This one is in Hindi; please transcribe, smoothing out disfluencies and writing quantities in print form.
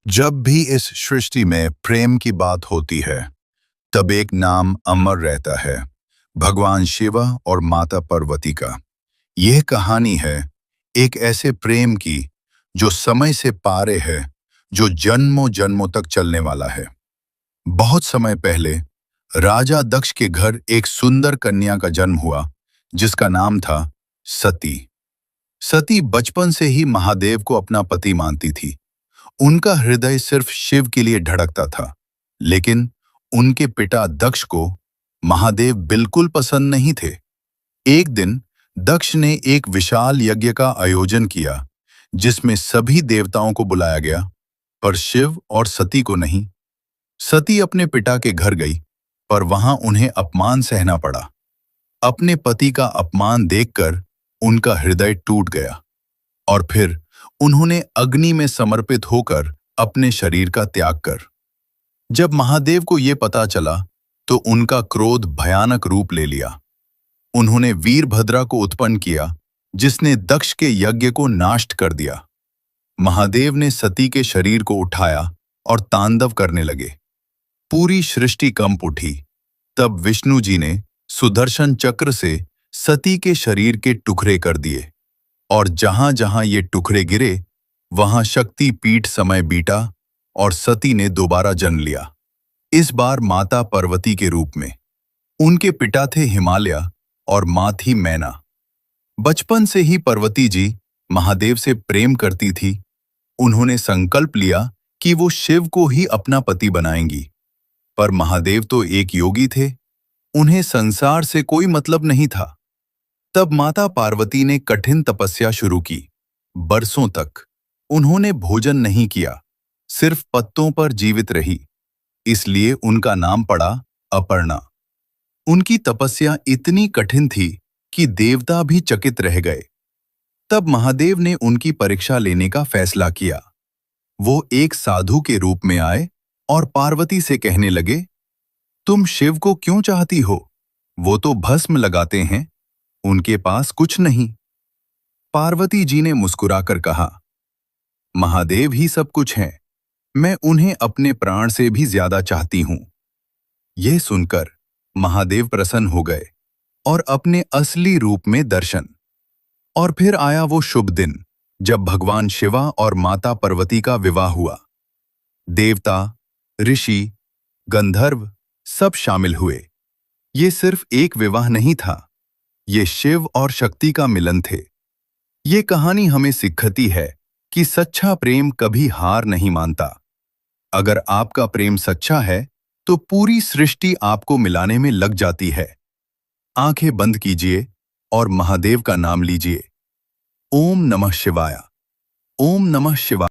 जब भी इस सृष्टि में प्रेम की बात होती है, तब एक नाम अमर रहता है, भगवान शिव और माता पार्वती का। यह कहानी है एक ऐसे प्रेम की जो समय से पारे है, जो जन्मों जन्मों तक चलने वाला है। बहुत समय पहले राजा दक्ष के घर एक सुंदर कन्या का जन्म हुआ, जिसका नाम था सती। सती बचपन से ही महादेव को अपना पति मानती थी। उनका हृदय सिर्फ शिव के लिए धड़कता था, लेकिन उनके पिता दक्ष को महादेव बिल्कुल पसंद नहीं थे। एक दिन दक्ष ने एक विशाल यज्ञ का आयोजन किया, जिसमें सभी देवताओं को बुलाया गया, पर शिव और सती को नहीं। सती अपने पिता के घर गई, पर वहां उन्हें अपमान सहना पड़ा। अपने पति का अपमान देखकर उनका हृदय टूट गया और फिर उन्होंने अग्नि में समर्पित होकर अपने शरीर का त्याग कर। जब महादेव को यह पता चला, तो उनका क्रोध भयानक रूप ले लिया। उन्होंने वीरभद्रा को उत्पन्न किया, जिसने दक्ष के यज्ञ को नाश कर दिया। महादेव ने सती के शरीर को उठाया और तांडव करने लगे। पूरी सृष्टि कंप उठी। तब विष्णु जी ने सुदर्शन चक्र से सती के शरीर के टुकड़े कर दिए, और जहां जहां ये टुकड़े गिरे, वहां शक्ति पीठ समय बीता और सती ने दोबारा जन्म लिया, इस बार माता पार्वती के रूप में। उनके पिता थे हिमालय और मां थी मैना। बचपन से ही पार्वती जी महादेव से प्रेम करती थी। उन्होंने संकल्प लिया कि वो शिव को ही अपना पति बनाएंगी, पर महादेव तो एक योगी थे, उन्हें संसार से कोई मतलब नहीं था। तब माता पार्वती ने कठिन तपस्या शुरू की। बरसों तक उन्होंने भोजन नहीं किया, सिर्फ पत्तों पर जीवित रही। इसलिए उनका नाम पड़ा अपर्णा। उनकी तपस्या इतनी कठिन थी कि देवता भी चकित रह गए। तब महादेव ने उनकी परीक्षा लेने का फैसला किया। वो एक साधु के रूप में आए और पार्वती से कहने लगे, तुम शिव को क्यों चाहती हो? वो तो भस्म लगाते हैं, उनके पास कुछ नहीं। पार्वती जी ने मुस्कुराकर कहा, महादेव ही सब कुछ हैं, मैं उन्हें अपने प्राण से भी ज्यादा चाहती हूं। यह सुनकर महादेव प्रसन्न हो गए और अपने असली रूप में दर्शन। और फिर आया वो शुभ दिन, जब भगवान शिवा और माता पार्वती का विवाह हुआ। देवता, ऋषि, गंधर्व सब शामिल हुए। ये सिर्फ एक विवाह नहीं था, ये शिव और शक्ति का मिलन थे। ये कहानी हमें सिखाती है कि सच्चा प्रेम कभी हार नहीं मानता। अगर आपका प्रेम सच्चा है, तो पूरी सृष्टि आपको मिलाने में लग जाती है। आंखें बंद कीजिए और महादेव का नाम लीजिए। ओम नमः शिवाय। ओम नमः शिवाय।